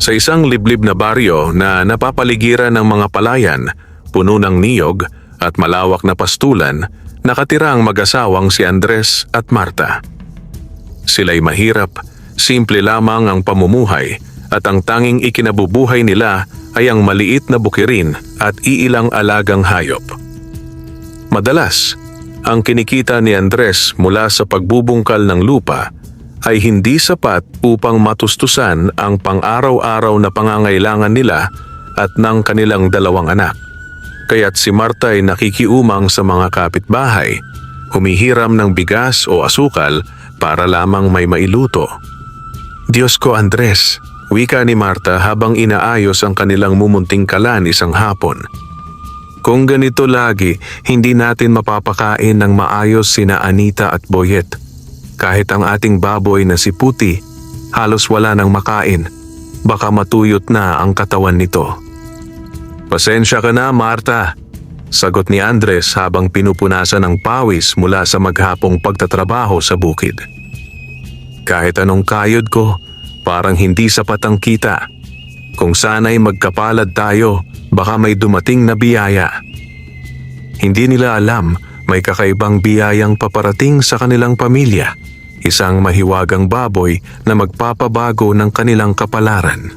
Sa isang liblib na baryo na napapaligiran ng mga palayan, puno ng niyog at malawak na pastulan, nakatira ang mag-asawang si Andres at Marta. Sila'y mahirap, simple lamang ang pamumuhay at ang tanging ikinabubuhay nila ay ang maliit na bukirin at iilang alagang hayop. Madalas, ang kinikita ni Andres mula sa pagbubungkal ng lupa ay hindi sapat upang matustusan ang pang-araw-araw na pangangailangan nila at ng kanilang dalawang anak. Kaya't si Marta ay nakikiumang sa mga kapitbahay, humihiram ng bigas o asukal para lamang may mailuto. Diyos ko, Andres, wika ni Marta habang inaayos ang kanilang mumunting kalan isang hapon. Kung ganito lagi, hindi natin mapapakain ng maayos sina Anita at Boyet. Kahit ang ating baboy na si Puti, halos wala nang makain. Baka matuyot na ang katawan nito. Pasensya ka na, Marta, sagot ni Andres habang pinupunasan ng pawis mula sa maghapong pagtatrabaho sa bukid. Kahit anong kayod ko, parang hindi sapat ang kita. Kung sana'y magkapalad tayo, baka may dumating na biyaya. Hindi nila alam may kakaibang biyayang paparating sa kanilang pamilya, isang mahiwagang baboy na magpapabago ng kanilang kapalaran.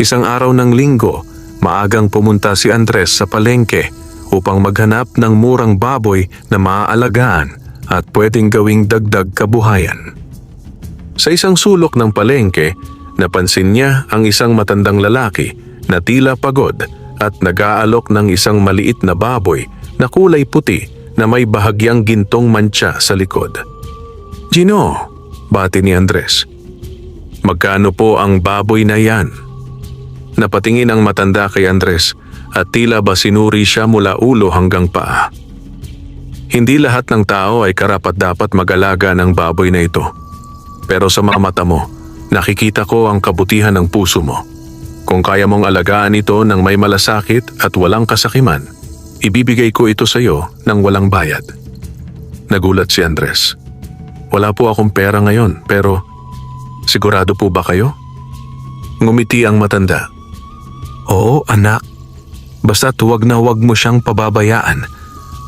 Isang araw ng linggo, maagang pumunta si Andres sa palengke upang maghanap ng murang baboy na maaalagaan at pwedeng gawing dagdag kabuhayan. Sa isang sulok ng palengke, napansin niya ang isang matandang lalaki na tila pagod at nag-aalok ng isang maliit na baboy na kulay puti na may bahagyang gintong mantsa sa likod. "Gino," bati ni Andres. "Magkano po ang baboy na yan?" Napatingin ang matanda kay Andres at tila ba sinuri siya mula ulo hanggang paa. Hindi lahat ng tao ay karapat-dapat mag-alaga ng baboy na ito. Pero sa mga mata mo, nakikita ko ang kabutihan ng puso mo. Kung kaya mong alagaan ito ng may malasakit at walang kasakiman, ibibigay ko ito sa iyo ng walang bayad. Nagulat si Andres. "Wala po akong pera ngayon, pero sigurado po ba kayo?" Ngumiti ang matanda. "Oo, anak. Basta't huwag na huwag mo siyang pababayaan.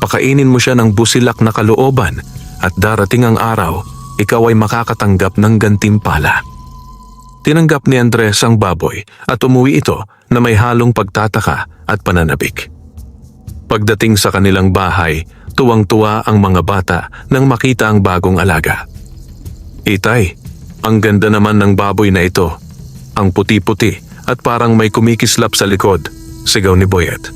Pakainin mo siya ng busilak na kalooban at darating ang araw, ikaw ay makakatanggap ng gantimpala." Tinanggap ni Andres ang baboy at umuwi ito na may halong pagtataka at pananabik. Pagdating sa kanilang bahay, tuwang-tuwa ang mga bata nang makita ang bagong alaga. "Itay, ang ganda naman ng baboy na ito. Ang puti-puti at parang may kumikislap sa likod," sigaw ni Boyet.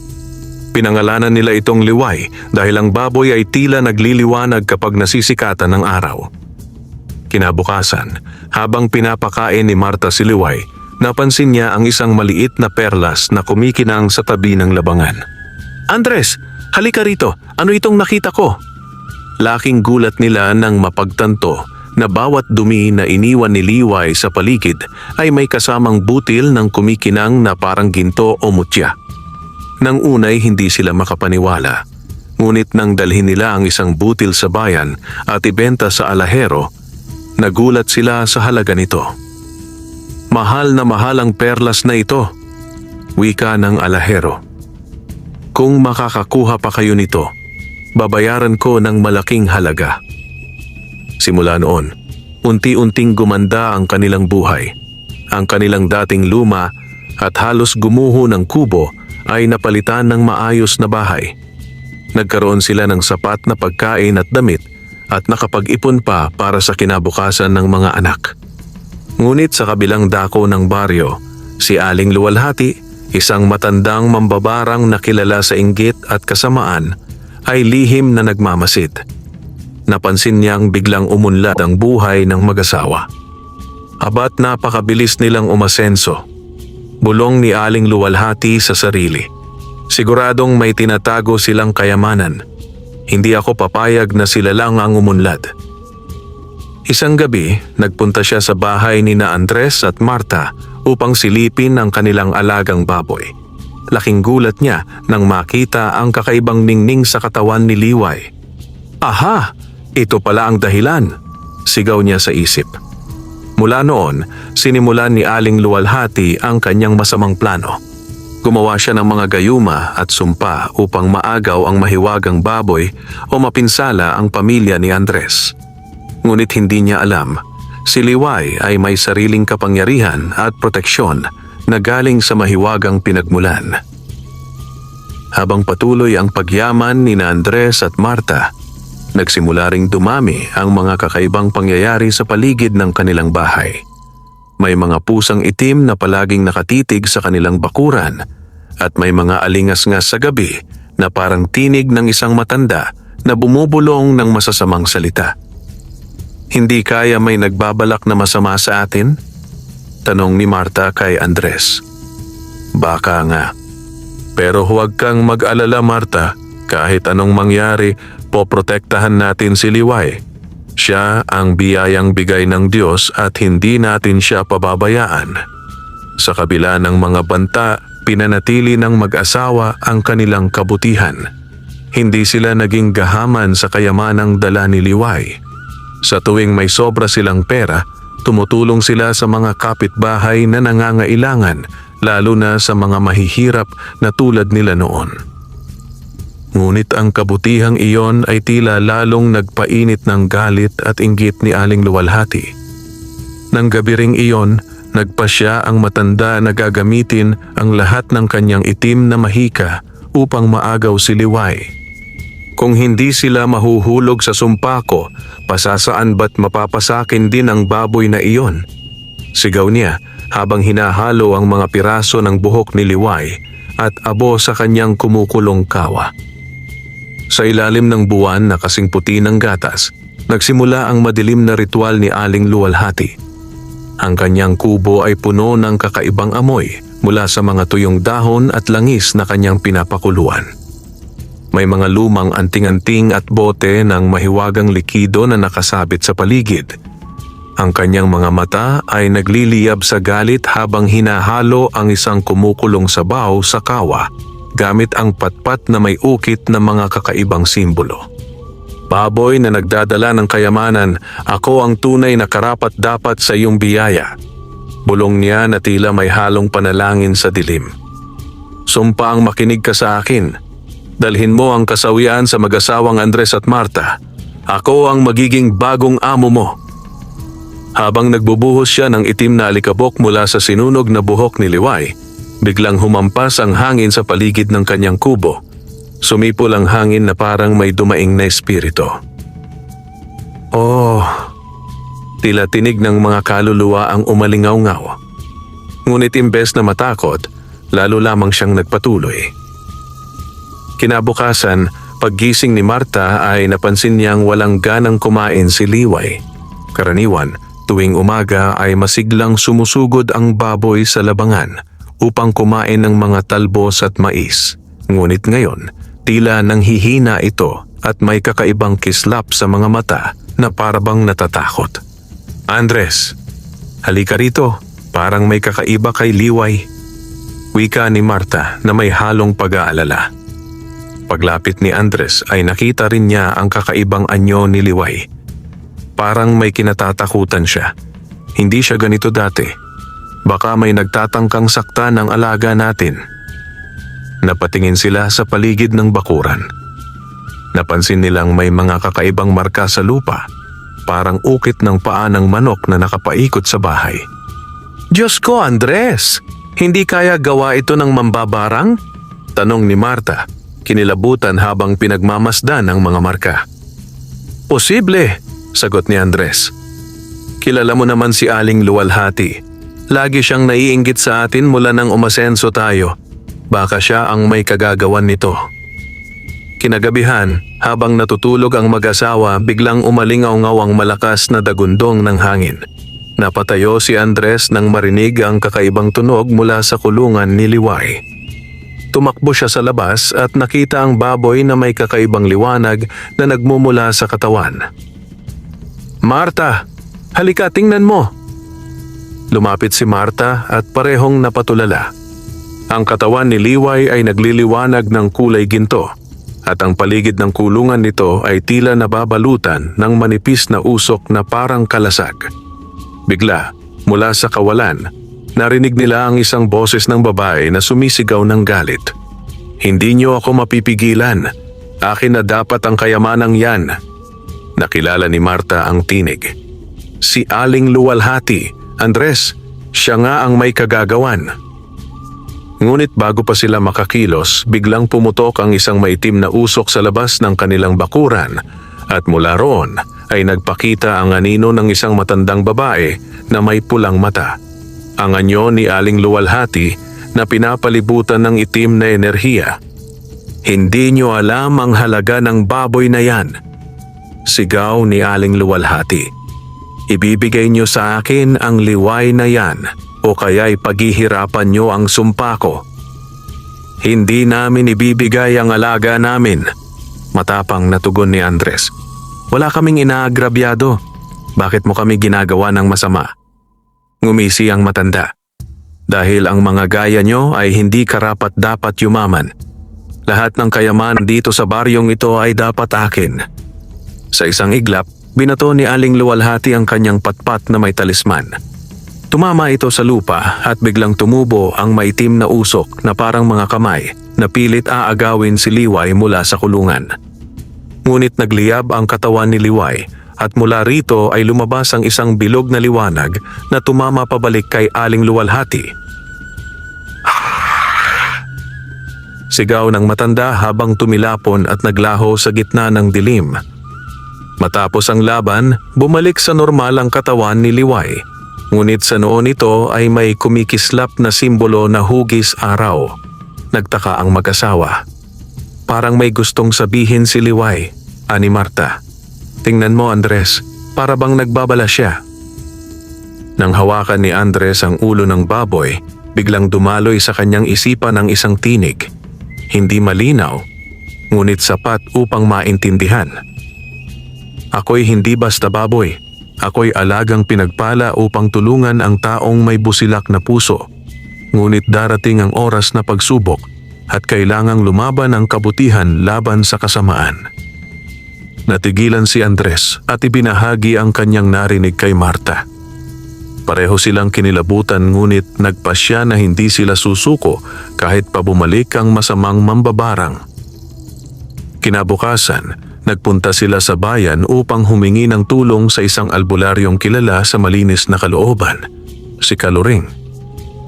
Pinangalanan nila itong Liway dahil ang baboy ay tila nagliliwanag kapag nasisikatan ng araw. Kinabukasan, habang pinapakain ni Marta si Liway, napansin niya ang isang maliit na perlas na kumikinang sa tabi ng labangan. "Andres, halika rito. Ano itong nakita ko?" Laking gulat nila nang mapagtanto na bawat dumi na iniwan ni Liway sa paligid ay may kasamang butil ng kumikinang na parang ginto o mutya. Nang unay hindi sila makapaniwala. Ngunit nang dalhin nila ang isang butil sa bayan at ibenta sa alahero, nagulat sila sa halaga nito. "Mahal na mahal ang perlas na ito," wika ng alahero. "Kung makakakuha pa kayo nito, babayaran ko ng malaking halaga." Simula noon, unti-unting gumanda ang kanilang buhay. Ang kanilang dating luma at halos gumuho ng kubo ay napalitan ng maayos na bahay. Nagkaroon sila ng sapat na pagkain at damit at nakapag-ipon pa para sa kinabukasan ng mga anak. Ngunit sa kabilang dako ng baryo, si Aling Luwalhati, isang matandang mambabarang na kilala sa inggit at kasamaan, ay lihim na nagmamasid. Napansin niyang biglang umunlad ang buhay ng mag-asawa. Abat napakabilis nilang umasenso. Bulong ni Aling Luwalhati sa sarili. "Siguradong may tinatago silang kayamanan. Hindi ako papayag na sila lang ang umunlad." Isang gabi, nagpunta siya sa bahay ni na Andres at Marta upang silipin ang kanilang alagang baboy. Laking gulat niya nang makita ang kakaibang ningning sa katawan ni Liway. "Aha! Ito pala ang dahilan," sigaw niya sa isip. Mula noon, sinimulan ni Aling Luwalhati ang kanyang masamang plano. Gumawa siya ng mga gayuma at sumpa upang maagaw ang mahiwagang baboy o mapinsala ang pamilya ni Andres. Ngunit hindi niya alam, si Liway ay may sariling kapangyarihan at proteksyon na galing sa mahiwagang pinagmulan. Habang patuloy ang pagyaman ni Andres at Marta, nagsimula ring dumami ang mga kakaibang pangyayari sa paligid ng kanilang bahay. May mga pusang itim na palaging nakatitig sa kanilang bakuran at may mga alingas-ngas sa gabi na parang tinig ng isang matanda na bumubulong ng masasamang salita. Hindi kaya may nagbabalak na masama sa atin? Tanong ni Marta kay Andres. Baka nga. Pero huwag kang mag-alala, Marta. Kahit anong mangyari, poprotektahan natin si Liway. Siya ang biyayang bigay ng Diyos at hindi natin siya pababayaan. Sa kabila ng mga banta, pinanatili ng mag-asawa ang kanilang kabutihan. Hindi sila naging gahaman sa kayamanang dala ni Liway. Sa tuwing may sobra silang pera, tumutulong sila sa mga kapitbahay na nangangailangan, lalo na sa mga mahihirap na tulad nila noon. Ngunit ang kabutihang iyon ay tila lalong nagpainit ng galit at inggit ni Aling Luwalhati. Nang gabi ring iyon, nagpasya ang matanda na gagamitin ang lahat ng kanyang itim na mahika upang maagaw si Liway. Kung hindi sila mahuhulog sa sumpako, pasasaan ba't mapapasakin din ang baboy na iyon? Sigaw niya habang hinahalo ang mga piraso ng buhok ni Liway at abo sa kanyang kumukulong kawa. Sa ilalim ng buwan na kasing puti ng gatas, nagsimula ang madilim na ritual ni Aling Luwalhati. Ang kanyang kubo ay puno ng kakaibang amoy mula sa mga tuyong dahon at langis na kanyang pinapakuluan. May mga lumang anting-anting at bote ng mahiwagang likido na nakasabit sa paligid. Ang kanyang mga mata ay nagliliyab sa galit habang hinahalo ang isang kumukulong sabaw sa kawa gamit ang patpat na may ukit na mga kakaibang simbolo. Baboy na nagdadala ng kayamanan, ako ang tunay na karapat-dapat sa iyong biyaya. Bulong niya na tila may halong panalangin sa dilim. Sumpa ang makinig ka sa akin. Dalhin mo ang kasawian sa mag-asawang Andres at Marta. Ako ang magiging bagong amo mo. Habang nagbubuhos siya ng itim na alikabok mula sa sinunog na buhok ni Liway, biglang humampas ang hangin sa paligid ng kanyang kubo. Sumipol ang hangin na parang may dumaing na espiritu. Oh, tila tinig ng mga kaluluwa ang umalingaw-ngaw. Ngunit imbes na matakot, lalo lamang siyang nagpatuloy. Kinabukasan, paggising ni Marta ay napansin niyang walang ganang kumain si Liway. Karaniwan, tuwing umaga ay masiglang sumusugod ang baboy sa labangan upang kumain ng mga talbos at mais. Ngunit ngayon, tila nanghihina ito at may kakaibang kislap sa mga mata na parabang natatakot. Andres, halika rito, parang may kakaiba kay Liway. Wika ni Marta na may halong pag-aalala. Paglapit ni Andres ay nakita rin niya ang kakaibang anyo ni Liway. Parang may kinatatakutan siya. Hindi siya ganito dati. Baka may nagtatangkang sakta ng alaga natin. Napatingin sila sa paligid ng bakuran. Napansin nilang may mga kakaibang marka sa lupa, parang ukit ng paa ng manok na nakapaikot sa bahay. Diyos ko, Andres! Hindi kaya gawa ito ng mambabarang? Tanong ni Marta, kinilabutan habang pinagmamasdan ang mga marka. Posible, sagot ni Andres. Kilala mo naman si Aling Luwalhati. Lagi siyang naiinggit sa atin mula nang umasenso tayo. Baka siya ang may kagagawan nito. Kinagabihan, habang natutulog ang mag-asawa, biglang umalingaw-ngaw ang malakas na dagundong ng hangin. Napatayo si Andres nang marinig ang kakaibang tunog mula sa kulungan ni Liway. Tumakbo siya sa labas at nakita ang baboy na may kakaibang liwanag na nagmumula sa katawan. Marta, halika tingnan mo! Lumapit si Marta at parehong napatulala. Ang katawan ni Liway ay nagliliwanag ng kulay ginto at ang paligid ng kulungan nito ay tila nababalutan ng manipis na usok na parang kalasag. Bigla, mula sa kawalan, narinig nila ang isang boses ng babae na sumisigaw ng galit. "Hindi niyo ako mapipigilan. Akin na dapat ang kayamanang yan." Nakilala ni Marta ang tinig. Si Aling Luwalhati, Andres, siya nga ang may kagagawan. Ngunit bago pa sila makakilos, biglang pumutok ang isang maitim na usok sa labas ng kanilang bakuran at mula roon ay nagpakita ang anino ng isang matandang babae na may pulang mata. Ang anyo ni Aling Luwalhati na pinapalibutan ng itim na enerhiya. "Hindi niyo alam ang halaga ng baboy na yan," sigaw ni Aling Luwalhati. "Ibibigay niyo sa akin ang liway na yan o kaya'y paghihirapan niyo ang sumpa ko." "Hindi namin ibibigay ang alaga namin," matapang na tugon ni Andres. "Wala kaming inaagrabyado. Bakit mo kami ginagawa ng masama?" Ngumisi ang matanda. "Dahil ang mga gaya nyo ay hindi karapat-dapat yumaman. Lahat ng kayamanan dito sa baryong ito ay dapat akin." Sa isang iglap, binato ni Aling Luwalhati ang kanyang patpat na may talisman. Tumama ito sa lupa at biglang tumubo ang maitim na usok na parang mga kamay na pilit aagawin si Liway mula sa kulungan. Ngunit nagliyab ang katawan ni Liway at mula rito ay lumabas ang isang bilog na liwanag na tumama pabalik kay Aling Luwalhati. Sigaw ng matanda habang tumilapon at naglaho sa gitna ng dilim. Matapos ang laban, bumalik sa normal ang katawan ni Liway. Ngunit sa noo nito ay may kumikislap na simbolo na hugis araw. Nagtaka ang mag-asawa. "Parang may gustong sabihin si Liway," ani Marta. "Tingnan mo, Andres, para bang nagbabala siya." Nang hawakan ni Andres ang ulo ng baboy, biglang dumaloy sa kanyang isipan ang isang tinig. Hindi malinaw, ngunit sapat upang maintindihan. "Ako'y hindi basta baboy. Ako'y alagang pinagpala upang tulungan ang taong may busilak na puso. Ngunit darating ang oras na pagsubok at kailangang lumaban ang kabutihan laban sa kasamaan." Natigilan si Andres at ibinahagi ang kanyang narinig kay Marta. Pareho silang kinilabutan ngunit nagpasya na hindi sila susuko kahit pa bumalik ang masamang mambabarang. Kinabukasan, nagpunta sila sa bayan upang humingi ng tulong sa isang albularyong kilala sa malinis na kalooban, si Kaloring.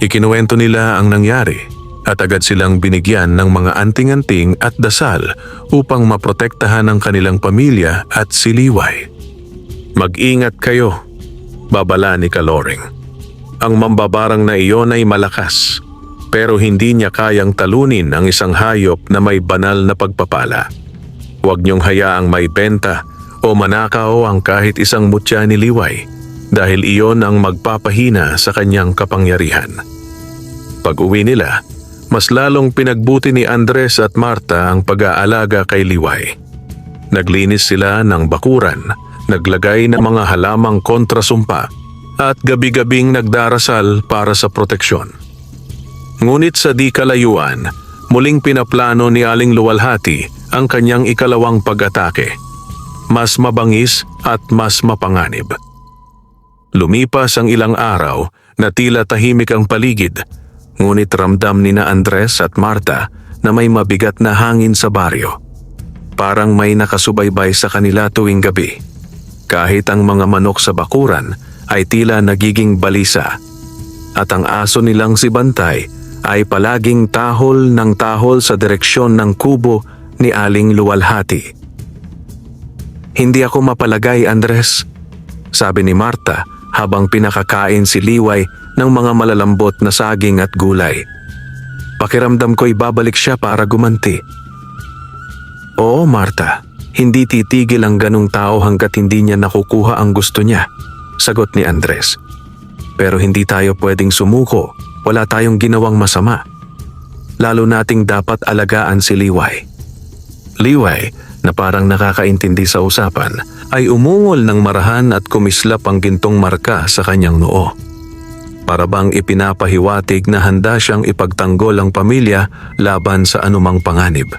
Ikinuwento nila ang nangyari at agad silang binigyan ng mga anting-anting at dasal upang maprotektahan ang kanilang pamilya at si Liway. "Mag-ingat kayo," babala ni Kaloring. "Ang mambabarang na iyon ay malakas, pero hindi niya kayang talunin ang isang hayop na may banal na pagpapala. Huwag niyong hayaang may benta o manakaw ang kahit isang mutya ni Liway dahil iyon ang magpapahina sa kanyang kapangyarihan." Pag-uwi nila, mas lalong pinagbuti ni Andres at Marta ang pag-aalaga kay Liway. Naglinis sila ng bakuran, naglagay ng mga halamang kontrasumpa at gabi-gabing nagdarasal para sa proteksyon. Ngunit sa di kalayuan, muling pinaplano ni Aling Luwalhati ang kanyang ikalawang pag-atake. Mas mabangis at mas mapanganib. Lumipas ang ilang araw na tila tahimik ang paligid, ngunit ramdam ni na Andres at Marta na may mabigat na hangin sa baryo. Parang may nakasubaybay sa kanila tuwing gabi. Kahit ang mga manok sa bakuran ay tila nagiging balisa. At ang aso nilang si Bantay ay palaging tahol ng tahol sa direksyon ng kubo ni Aling Luwalhati. "Hindi ako mapalagay, Andres," sabi ni Marta habang pinakakain si Liway ng mga malalambot na saging at gulay. "Pakiramdam ko'y babalik siya para gumanti." "Oo, Marta, hindi titigil ang ganong tao hanggat hindi niya nakukuha ang gusto niya," sagot ni Andres. "Pero hindi tayo pwedeng sumuko, wala tayong ginawang masama. Lalo nating dapat alagaan si Liway." Liway, na parang nakakaintindi sa usapan, ay umungol ng marahan at kumislap ang gintong marka sa kanyang noo. Para bang ipinapahiwatig na handa siyang ipagtanggol ang pamilya laban sa anumang panganib.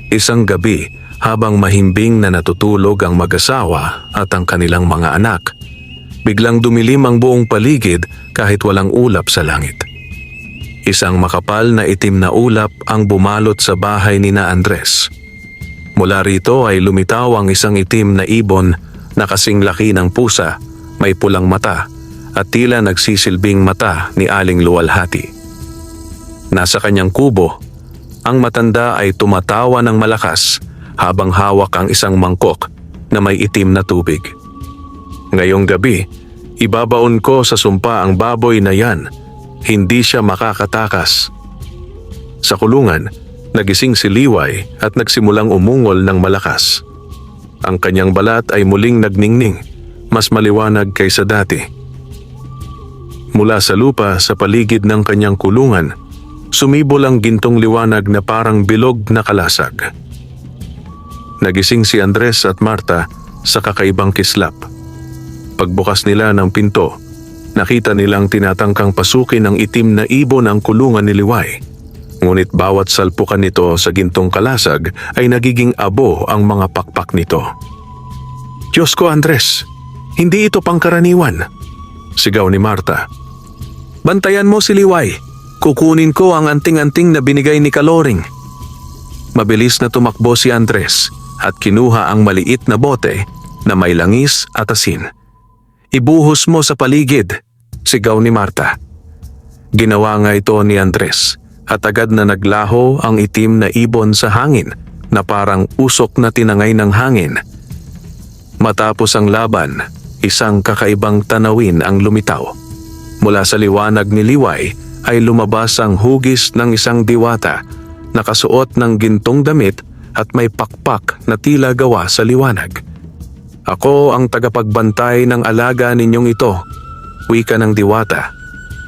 Isang gabi, habang mahimbing na natutulog ang mag-asawa at ang kanilang mga anak, biglang dumilim ang buong paligid kahit walang ulap sa langit. Isang makapal na itim na ulap ang bumalot sa bahay ni na Andres. Mula rito ay lumitaw ang isang itim na ibon na kasing laki ng pusa, may pulang mata at tila nagsisilbing mata ni Aling Luwalhati. Nasa kanyang kubo, ang matanda ay tumatawa ng malakas habang hawak ang isang mangkok na may itim na tubig. Ngayong gabi, ibabaon ko sa sumpa ang baboy na yan. Hindi siya makakatakas. Sa kulungan, nagising si Liway at nagsimulang umungol ng malakas. Ang kanyang balat ay muling nagningning, mas maliwanag kaysa dati. Mula sa lupa sa paligid ng kanyang kulungan, sumibol ang gintong liwanag na parang bilog na kalasag. Nagising si Andres at Marta sa kakaibang kislap. Pagbukas nila ng pinto, nakita nilang tinatangkang pasukin ng itim na ibon ang kulungan ni Liway. Ngunit bawat salpukan nito sa gintong kalasag ay nagiging abo ang mga pakpak nito. "Diyos ko, Andres, hindi ito pangkaraniwan," sigaw ni Marta. "Bantayan mo si Liway. Kukunin ko ang anting-anting na binigay ni Kaloring." Mabilis na tumakbo si Andres at kinuha ang maliit na bote na may langis at asin. "Ibuhos mo sa paligid," sigaw ni Marta. Ginawa nga ito ni Andres at agad na naglaho ang itim na ibon sa hangin na parang usok na tinangay ng hangin. Matapos ang laban, isang kakaibang tanawin ang lumitaw. Mula sa liwanag ni Liway ay lumabas ang hugis ng isang diwata, nakasuot ng gintong damit at may pakpak na tila gawa sa liwanag. "Ako ang tagapagbantay ng alaga ninyong ito," wika ng diwata.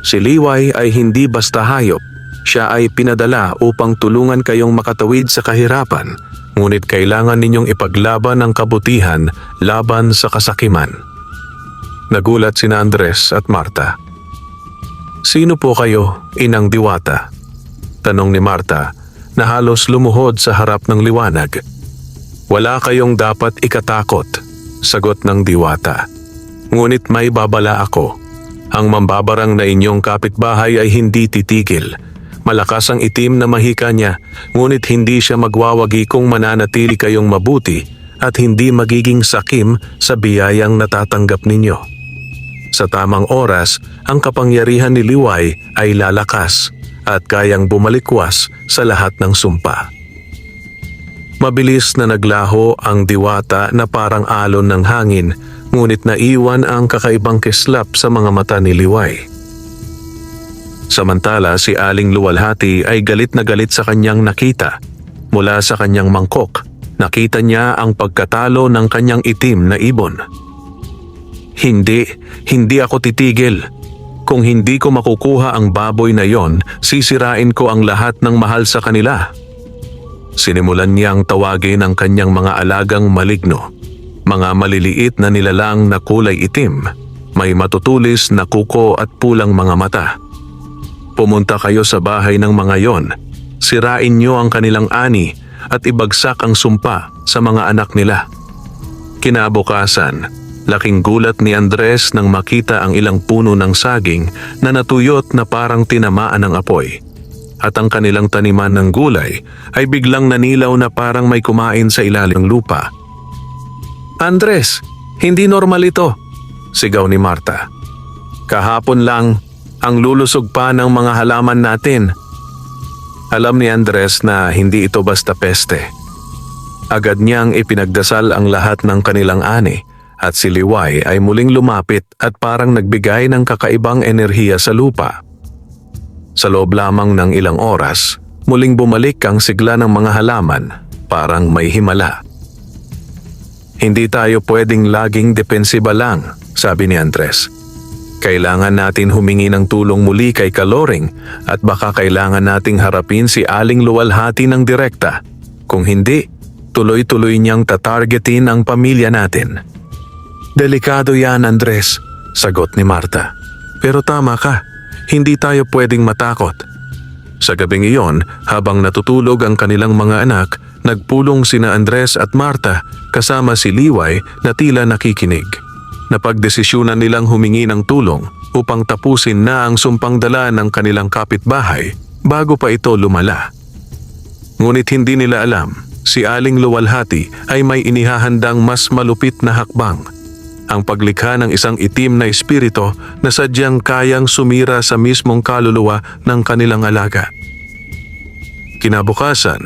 "Si Liway ay hindi basta hayop. Siya ay pinadala upang tulungan kayong makatawid sa kahirapan, ngunit kailangan ninyong ipaglaban ang kabutihan laban sa kasakiman." Nagulat sina Andres at Marta. "Sino po kayo, inang diwata?" tanong ni Marta na halos lumuhod sa harap ng liwanag. "Wala kayong dapat ikatakot," sagot ng diwata. "Ngunit may babala ako. Ang mambabarang na inyong kapitbahay ay hindi titigil. Malakas ang itim na mahika niya, ngunit hindi siya magwawagi kung mananatili kayong mabuti at hindi magiging sakim sa biyayang natatanggap ninyo. Sa tamang oras, ang kapangyarihan ni Liway ay lalakas at kayang bumalikwas sa lahat ng sumpa." Mabilis na naglaho ang diwata na parang alon ng hangin, ngunit naiwan ang kakaibang kislap sa mga mata ni Liway. Samantala si Aling Luwalhati ay galit na galit sa kanyang nakita. Mula sa kanyang mangkok, nakita niya ang pagkatalo ng kanyang itim na ibon. Hindi ako titigil. Kung hindi ko makukuha ang baboy na yon, sisirain ko ang lahat ng mahal sa kanila." Sinimulan niyang tawagin ang kanyang mga alagang maligno, mga maliliit na nilalang na kulay itim, may matutulis na kuko at pulang mga mata. "Pumunta kayo sa bahay ng mga yon, sirain niyo ang kanilang ani at ibagsak ang sumpa sa mga anak nila." Kinabukasan, laking gulat ni Andres nang makita ang ilang puno ng saging na natuyot na parang tinamaan ng apoy. At ang kanilang taniman ng gulay ay biglang nanilaw na parang may kumain sa ilalim ng lupa. "Andres, hindi normal ito," sigaw ni Marta. "Kahapon lang, ang lulusog pa ng mga halaman natin." Alam ni Andres na hindi ito basta peste. Agad niyang ipinagdasal ang lahat ng kanilang ani at si Liway ay muling lumapit at parang nagbigay ng kakaibang enerhiya sa lupa. Sa loob lamang ng ilang oras, muling bumalik ang sigla ng mga halaman, parang may himala. "Hindi tayo pwedeng laging depensiba lang," sabi ni Andres. "Kailangan natin humingi ng tulong muli kay Kaloring at baka kailangan nating harapin si Aling Luwalhati ng direkta. Kung hindi, tuloy-tuloy niyang tatargetin ang pamilya natin." "Delikado yan, Andres," sagot ni Marta. "Pero tama ka. Hindi tayo pwedeng matakot." Sa gabing iyon, habang natutulog ang kanilang mga anak, nagpulong sina Andres at Marta kasama si Liway na tila nakikinig. Napagdesisyunan nilang humingi ng tulong upang tapusin na ang sumpang dala ng kanilang kapitbahay bago pa ito lumala. Ngunit hindi nila alam, si Aling Luwalhati ay may inihahandang mas malupit na hakbang, ang paglikha ng isang itim na espiritu na sadyang kayang sumira sa mismong kaluluwa ng kanilang alaga. Kinabukasan,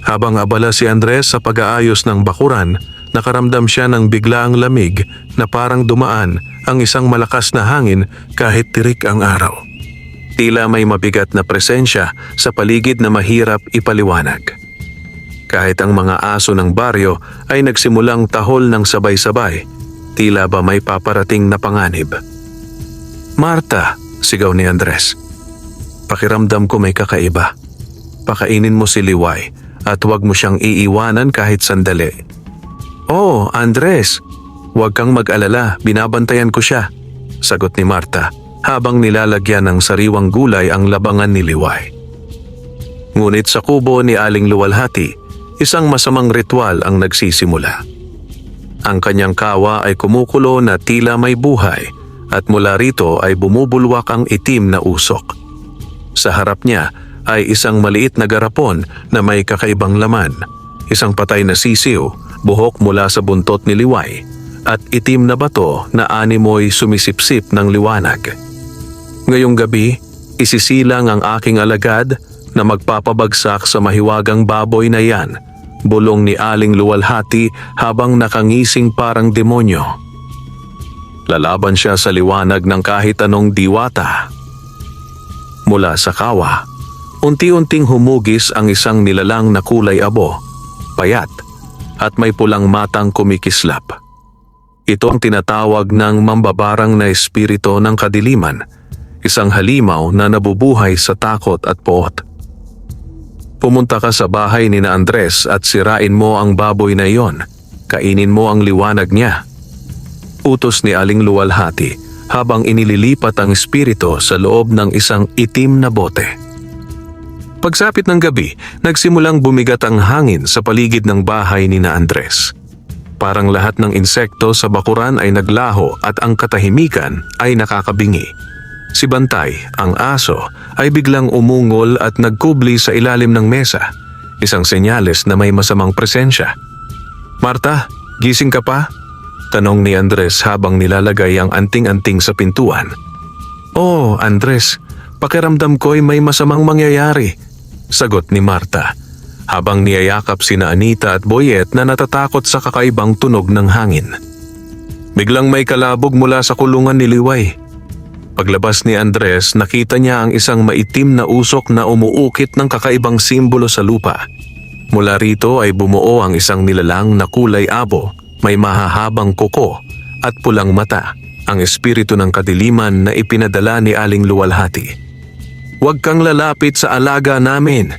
habang abala si Andres sa pag-aayos ng bakuran, nakaramdam siya ng biglaang lamig na parang dumaan ang isang malakas na hangin kahit tirik ang araw. Tila may mabigat na presensya sa paligid na mahirap ipaliwanag. Kahit ang mga aso ng baryo ay nagsimulang tahol ng sabay-sabay, tila ba may paparating na panganib. "Marta!" sigaw ni Andres. "Pakiramdam ko may kakaiba. Pakainin mo si Liway at huwag mo siyang iiwanan kahit sandali." "Oh, Andres, huwag kang mag-alala, binabantayan ko siya," sagot ni Marta habang nilalagyan ng sariwang gulay ang labangan ni Liway. Ngunit sa kubo ni Aling Luwalhati, isang masamang ritual ang nagsisimula. Ang kanyang kawa ay kumukulo na tila may buhay at mula rito ay bumubulwak ang itim na usok. Sa harap niya ay isang maliit na garapon na may kakaibang laman, isang patay na sisiw, buhok mula sa buntot ni Liway, at itim na bato na animoy sumisipsip ng liwanag. Ngayong gabi, isisilang ang aking alagad na magpapabagsak sa mahiwagang baboy na yan, bulong ni Aling Luwalhati habang nakangising parang demonyo. Lalaban siya sa liwanag ng kahit anong diwata. Mula sa kawa, unti-unting humugis ang isang nilalang na kulay abo, payat, at may pulang matang kumikislap. Ito ang tinatawag ng mambabarang na espiritu ng kadiliman, isang halimaw na nabubuhay sa takot at poot. Pumunta ka sa bahay ni na Andres at sirain mo ang baboy na iyon. Kainin mo ang liwanag niya. Utos ni Aling Luwalhati habang inililipat ang espiritu sa loob ng isang itim na bote. Pagsapit ng gabi, nagsimulang bumigat ang hangin sa paligid ng bahay ni na Andres. Parang lahat ng insekto sa bakuran ay naglaho at ang katahimikan ay nakakabingi. Si Bantay, ang aso, ay biglang umungol at nagkubli sa ilalim ng mesa, isang senyales na may masamang presensya. "Marta, gising ka pa?" tanong ni Andres habang nilalagay ang anting-anting sa pintuan. "Oh, Andres, pakiramdam ko'y may masamang mangyayari," sagot ni Marta, habang niyayakap sina Anita at Boyet na natatakot sa kakaibang tunog ng hangin. Biglang may kalabog mula sa kulungan ni Liway. Paglabas ni Andres, nakita niya ang isang maitim na usok na umuukit ng kakaibang simbolo sa lupa. Mula rito ay bumuo ang isang nilalang na kulay abo, may mahahabang kuko at pulang mata, ang espiritu ng kadiliman na ipinadala ni Aling Luwalhati. "Huwag kang lalapit sa alaga namin,"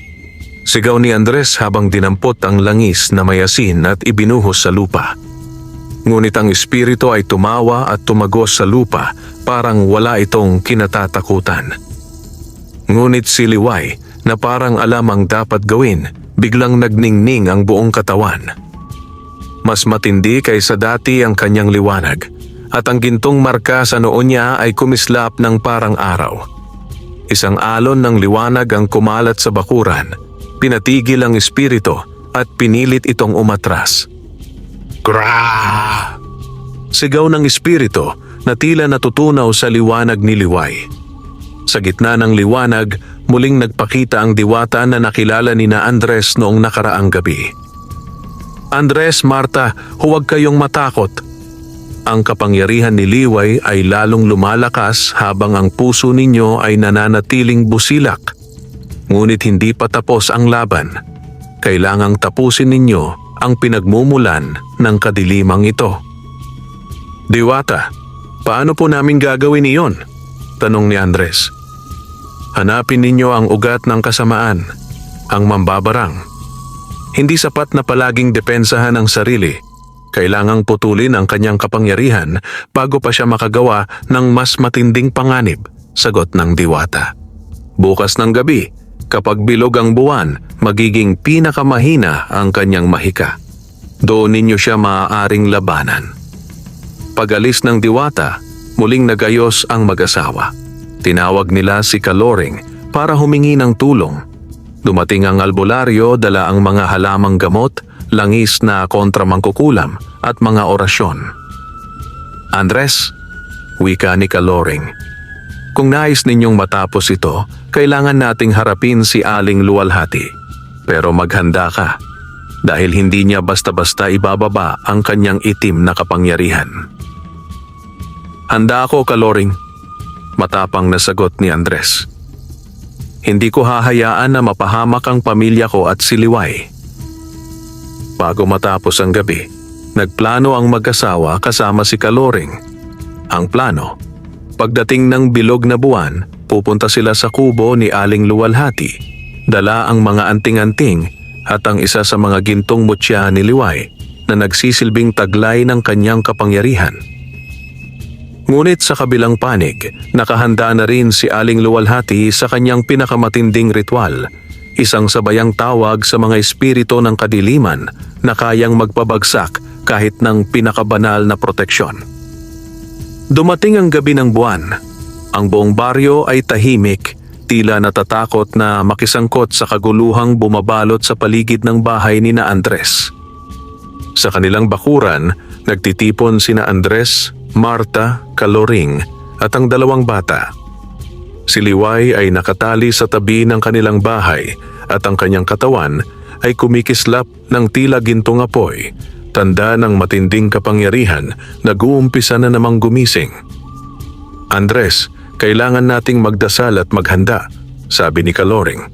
sigaw ni Andres habang dinampot ang langis na may asin at ibinuhos sa lupa. Ngunit ang espiritu ay tumawa at tumagos sa lupa, parang wala itong kinatatakutan. Ngunit si Liway, na parang alam ang dapat gawin, biglang nagningning ang buong katawan. Mas matindi kaysa dati ang kanyang liwanag, at ang gintong marka sa noo niya ay kumislap ng parang araw. Isang alon ng liwanag ang kumalat sa bakuran, pinatigil ang espiritu at pinilit itong umatras. "Gra!" sigaw ng espiritu na tila natutunaw sa liwanag ni Liway. Sa gitna ng liwanag, muling nagpakita ang diwata na nakilala ni na Andres noong nakaraang gabi. "Andres, Marta, huwag kayong matakot." Ang kapangyarihan ni Liway ay lalong lumalakas habang ang puso ninyo ay nananatiling busilak. Ngunit hindi pa tapos ang laban. Kailangang tapusin ninyo ang pinagmumulan ng kadilimang ito. "Diwata, paano po namin gagawin iyon?" tanong ni Andres. "Hanapin ninyo ang ugat ng kasamaan, ang mambabarang. Hindi sapat na palaging depensahan ang sarili. Kailangang putulin ang kanyang kapangyarihan bago pa siya makagawa ng mas matinding panganib," sagot ng diwata. "Bukas ng gabi, kapag bilog ang buwan, magiging pinakamahina ang kanyang mahika. Doon ninyo siya maaaring labanan." Pag-alis ng diwata, muling nagayos ang mag-asawa. Tinawag nila si Kaloring para humingi ng tulong. Dumating ang albularyo, dala ang mga halamang gamot, langis na kontramangkukulam at mga orasyon. Andres, wika ni Kaloring, kung nais ninyong matapos ito, kailangan nating harapin si Aling Luwalhati. Pero maghanda ka, dahil hindi niya basta-basta ibababa ang kanyang itim na kapangyarihan. Handa ako, Kaloring, matapang na sagot ni Andres. Hindi ko hahayaan na mapahamak ang pamilya ko at si Liway. Bago matapos ang gabi, nagplano ang mag-asawa kasama si Kaloring. Ang plano, pagdating ng bilog na buwan, pupunta sila sa kubo ni Aling Luwalhati, dala ang mga anting-anting at ang isa sa mga gintong mutya ni Liway na nagsisilbing taglay ng kanyang kapangyarihan. Ngunit sa kabilang panig, nakahanda na rin si Aling Luwalhati sa kanyang pinakamatinding ritual, isang sabayang tawag sa mga espiritu ng kadiliman na kayang magpabagsak kahit ng pinakabanal na proteksyon. Dumating ang gabi ng buwan. Ang buong baryo ay tahimik, tila natatakot na makisangkot sa kaguluhang bumabalot sa paligid ng bahay ni na Andres. Sa kanilang bakuran, nagtitipon sina Andres, Marta, Kaloring at ang dalawang bata. Si Liway ay nakatali sa tabi ng kanilang bahay at ang kanyang katawan ay kumikislap ng tila gintong apoy, tanda ng matinding kapangyarihan. Nag-uumpisa na namang gumising. Andres, kailangan nating magdasal at maghanda, sabi ni Kaloring.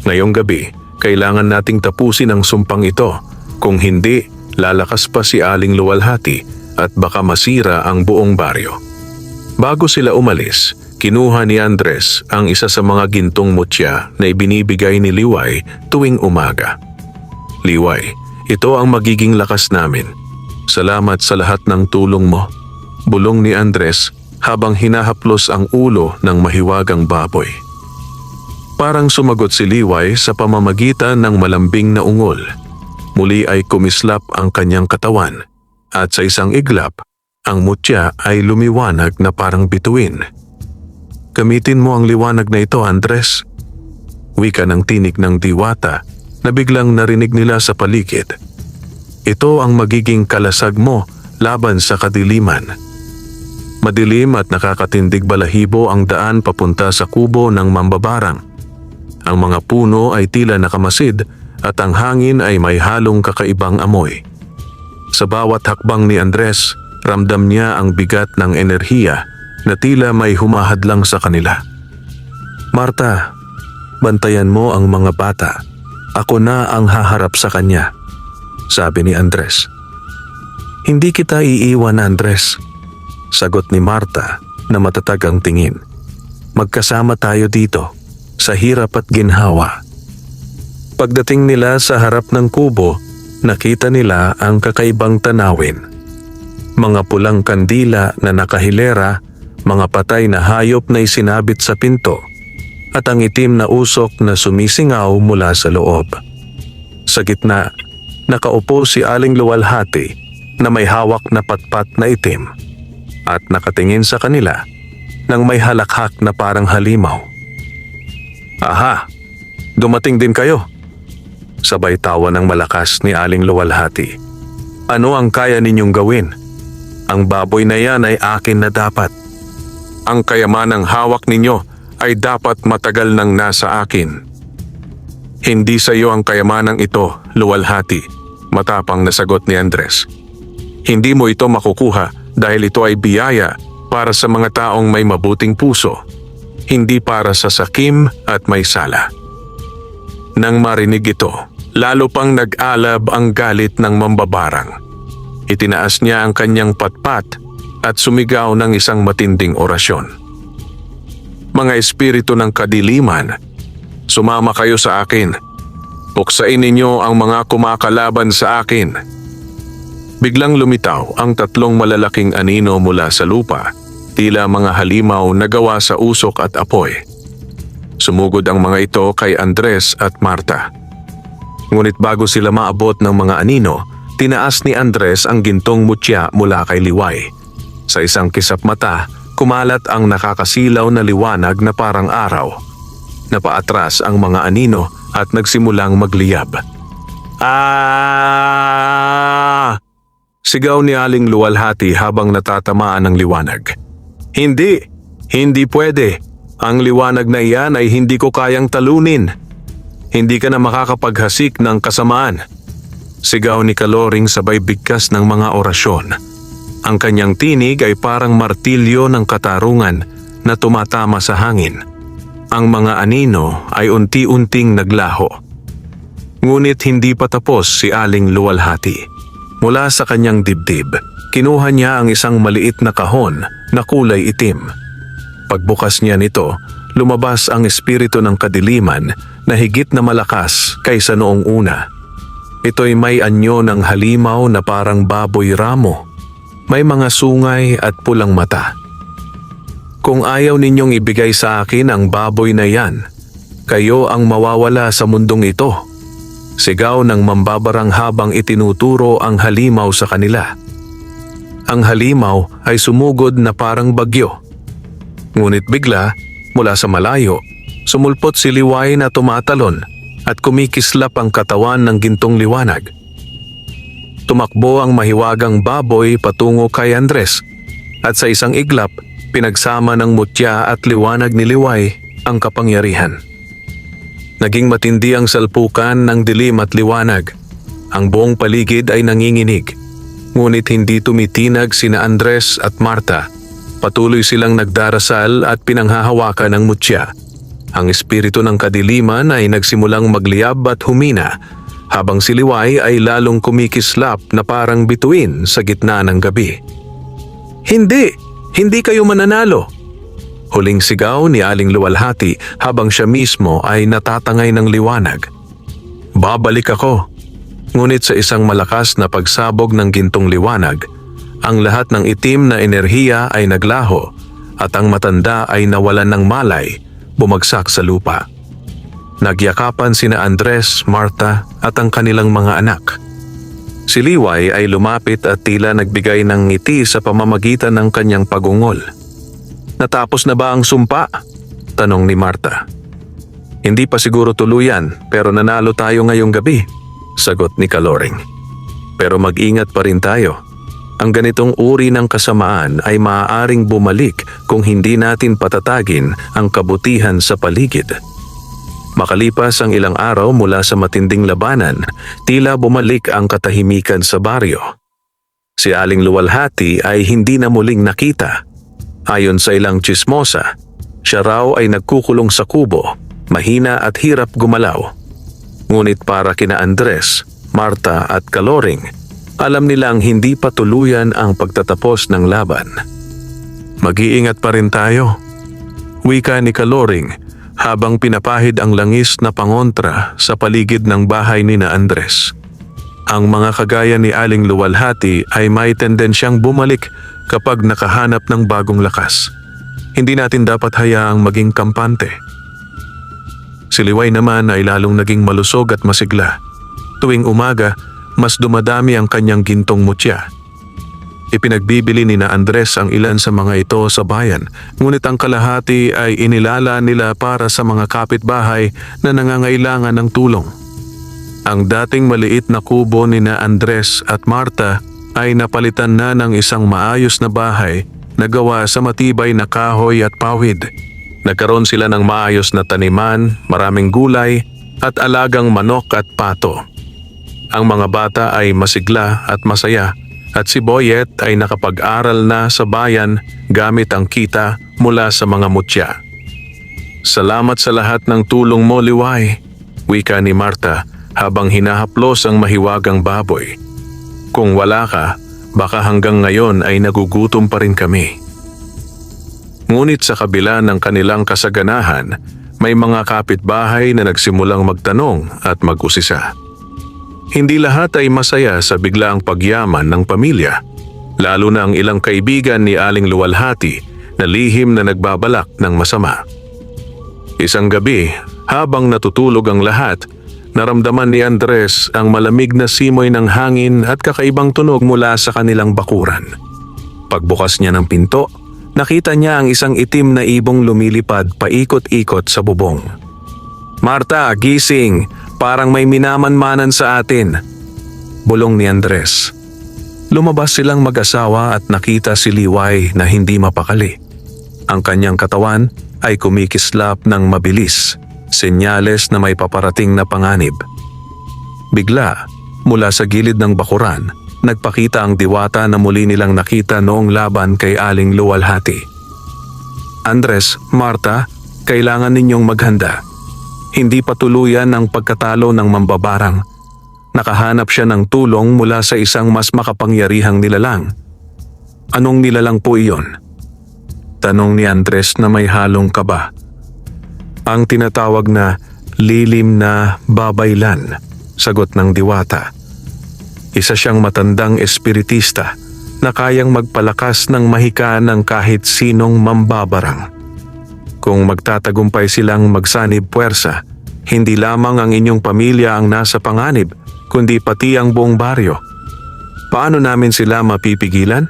Ngayong gabi, kailangan nating tapusin ang sumpang ito. Kung hindi, lalakas pa si Aling Luwalhati at baka masira ang buong baryo. Bago sila umalis, kinuha ni Andres ang isa sa mga gintong mutya na ibinibigay ni Liway tuwing umaga. Liway, ito ang magiging lakas namin. Salamat sa lahat ng tulong mo, bulong ni Andres habang hinahaplos ang ulo ng mahiwagang baboy. Parang sumagot si Liway sa pamamagitan ng malambing na ungol. Muli ay kumislap ang kanyang katawan. At sa isang iglap, ang mutya ay lumiwanag na parang bituin. Gamitin mo ang liwanag na ito, Andres. Wika ng tinig ng diwata na biglang narinig nila sa paligid. Ito ang magiging kalasag mo laban sa kadiliman. Madilim at nakakatindig balahibo ang daan papunta sa kubo ng mambabarang. Ang mga puno ay tila nakamasid at ang hangin ay may halong kakaibang amoy. Sa bawat hakbang ni Andres, ramdam niya ang bigat ng enerhiya na tila may humahadlang sa kanila. Marta, bantayan mo ang mga bata. Ako na ang haharap sa kanya, sabi ni Andres. Hindi kita iiwan, Andres, sagot ni Marta na matatag ang tingin. Magkasama tayo dito, sa hirap at ginhawa. Pagdating nila sa harap ng kubo, nakita nila ang kakaibang tanawin. Mga pulang kandila na nakahilera, mga patay na hayop na isinabit sa pinto, at ang itim na usok na sumisingaw mula sa loob. Sa gitna, nakaupo si Aling Luwalhati na may hawak na patpat na itim at nakatingin sa kanila nang may halakhak na parang halimaw. Aha, dumating din kayo. Sabay tawa ng malakas ni Aling Luwalhati. Ano ang kaya ninyong gawin? Ang baboy na yan ay akin na dapat. Ang kayamanang hawak ninyo ay dapat matagal nang nasa akin. Hindi sa iyo ang kayamanang ito, Luwalhati, matapang na sagot ni Andres. Hindi mo ito makukuha dahil ito ay biyaya para sa mga taong may mabuting puso, hindi para sa sakim at may sala. Nang marinig ito, lalo pang nag-alab ang galit ng mambabarang. Itinaas niya ang kanyang patpat at sumigaw ng isang matinding orasyon. Mga espiritu ng kadiliman, sumama kayo sa akin. Puksain ninyo ang mga kumakalaban sa akin. Biglang lumitaw ang tatlong malalaking anino mula sa lupa, tila mga halimaw na gawa sa usok at apoy. Sumugod ang mga ito kay Andres at Marta. Ngunit bago sila maabot ng mga anino, tinaas ni Andres ang gintong mutya mula kay Liway Sa isang kisap mata, kumalat ang nakakasilaw na liwanag na parang araw. Napaatras ang mga anino at nagsimulang magliyab. Ah! Sigaw ni Aling Luwalhati habang natatamaan ng liwanag. Hindi! Hindi pwede! Ang liwanag na iyan ay hindi ko kayang talunin. Hindi ka na makakapaghasik ng kasamaan. Sigaw ni Kaloring sabay bigkas ng mga orasyon. Ang kanyang tinig ay parang martilyo ng katarungan na tumatama sa hangin. Ang mga anino ay unti-unting naglaho. Ngunit hindi pa tapos si Aling Luwalhati. Mula sa kanyang dibdib, kinuha niya ang isang maliit na kahon na kulay itim. Pagbukas niya nito, lumabas ang espiritu ng kadiliman na higit na malakas kaysa noong una. Ito'y may anyo ng halimaw na parang baboy ramo. May mga sungay at pulang mata. Kung ayaw ninyong ibigay sa akin ang baboy na yan, kayo ang mawawala sa mundong ito. Sigaw ng mambabarang habang itinuturo ang halimaw sa kanila. Ang halimaw ay sumugod na parang bagyo. Ngunit bigla, mula sa malayo, sumulpot si Liway na tumatalon at kumikislap ang katawan ng gintong liwanag. Tumakbo ang mahiwagang baboy patungo kay Andres at sa isang iglap, pinagsama ng mutya at liwanag ni Liway ang kapangyarihan. Naging matindi ang salpukan ng dilim at liwanag. Ang buong paligid ay nanginginig. Ngunit hindi tumitinag sina Andres at Marta. Patuloy silang nagdarasal at pinanghahawakan ng mutya. Ang espiritu ng kadiliman ay nagsimulang magliyab at humina, habang si Liway ay lalong kumikislap na parang bituin sa gitna ng gabi. Hindi! Hindi kayo mananalo! Huling sigaw ni Aling Luwalhati habang siya mismo ay natatangay ng liwanag. Babalik ako! Ngunit sa isang malakas na pagsabog ng gintong liwanag, ang lahat ng itim na enerhiya ay naglaho at ang matanda ay nawalan ng malay, bumagsak sa lupa. Nagyakapan sina Andres, Marta at ang kanilang mga anak. Si Liway ay lumapit at tila nagbigay ng ngiti sa pamamagitan ng kanyang pagungol. Natapos na ba ang sumpa? Tanong ni Marta. Hindi pa siguro tuluyan pero nanalo tayo ngayong gabi, sagot ni Kaloring. Pero mag-ingat pa rin tayo. Ang ganitong uri ng kasamaan ay maaaring bumalik kung hindi natin patatagin ang kabutihan sa paligid. Makalipas ang ilang araw mula sa matinding labanan, tila bumalik ang katahimikan sa baryo. Si Aling Luwalhati ay hindi na muling nakita. Ayon sa ilang tsismosa, siya raw ay nagkukulong sa kubo, mahina at hirap gumalaw. Ngunit para kina Andres, Marta at Kaloring, alam nilang hindi pa tuluyan ang pagtatapos ng laban. Mag-iingat pa rin tayo, wika ni Kaloring habang pinapahid ang langis na pangontra sa paligid ng bahay ni na Andres. Ang mga kagaya ni Aling Luwalhati ay may tendensyang bumalik kapag nakahanap ng bagong lakas. Hindi natin dapat hayaang maging kampante. Si Liway naman ay lalong naging malusog at masigla. Tuwing umaga, mas dumadami ang kanyang gintong mutya. Ipinagbibili ni na Andres ang ilan sa mga ito sa bayan, ngunit ang kalahati ay inilala nila para sa mga kapitbahay na nangangailangan ng tulong. Ang dating maliit na kubo ni na Andres at Marta ay napalitan na ng isang maayos na bahay na gawa sa matibay na kahoy at pawid. Nagkaroon sila ng maayos na taniman, maraming gulay at alagang manok at pato. Ang mga bata ay masigla at masaya at si Boyet ay nakapag-aral na sa bayan gamit ang kita mula sa mga mutya. Salamat sa lahat ng tulong mo, Liway, wika ni Marta habang hinahaplos ang mahiwagang baboy. Kung wala ka, baka hanggang ngayon ay nagugutom pa rin kami. Ngunit sa kabila ng kanilang kasaganahan, may mga kapitbahay na nagsimulang magtanong at mag-usisa. Hindi lahat ay masaya sa biglaang pagyaman ng pamilya, lalo na ang ilang kaibigan ni Aling Luwalhati na lihim na nagbabalak ng masama. Isang gabi, habang natutulog ang lahat, naramdaman ni Andres ang malamig na simoy ng hangin at kakaibang tunog mula sa kanilang bakuran. Pagbukas niya ng pinto, nakita niya ang isang itim na ibong lumilipad paikot-ikot sa bubong. "Marta, gising! Parang may minamanmanan sa atin," bulong ni Andres. Lumabas silang mag-asawa at nakita si Liway na hindi mapakali. Ang kanyang katawan ay kumikislap ng mabilis, senyales na may paparating na panganib. Bigla, mula sa gilid ng bakuran, nagpakita ang diwata na muli nilang nakita noong laban kay Aling Luwalhati. "Andres, Marta, kailangan ninyong maghanda. Hindi pa tuluyan ang pagkatalo ng mambabarang. Nakahanap siya ng tulong mula sa isang mas makapangyarihang nilalang." "Anong nilalang po iyon?" tanong ni Andres na may halong kaba. "Ang tinatawag na lilim na babaylan," sagot ng diwata. "Isa siyang matandang espiritista na kayang magpalakas ng mahika ng kahit sinong mambabarang. Kung magtatagumpay silang magsanib puwersa, hindi lamang ang inyong pamilya ang nasa panganib, kundi pati ang buong baryo." "Paano namin sila mapipigilan?"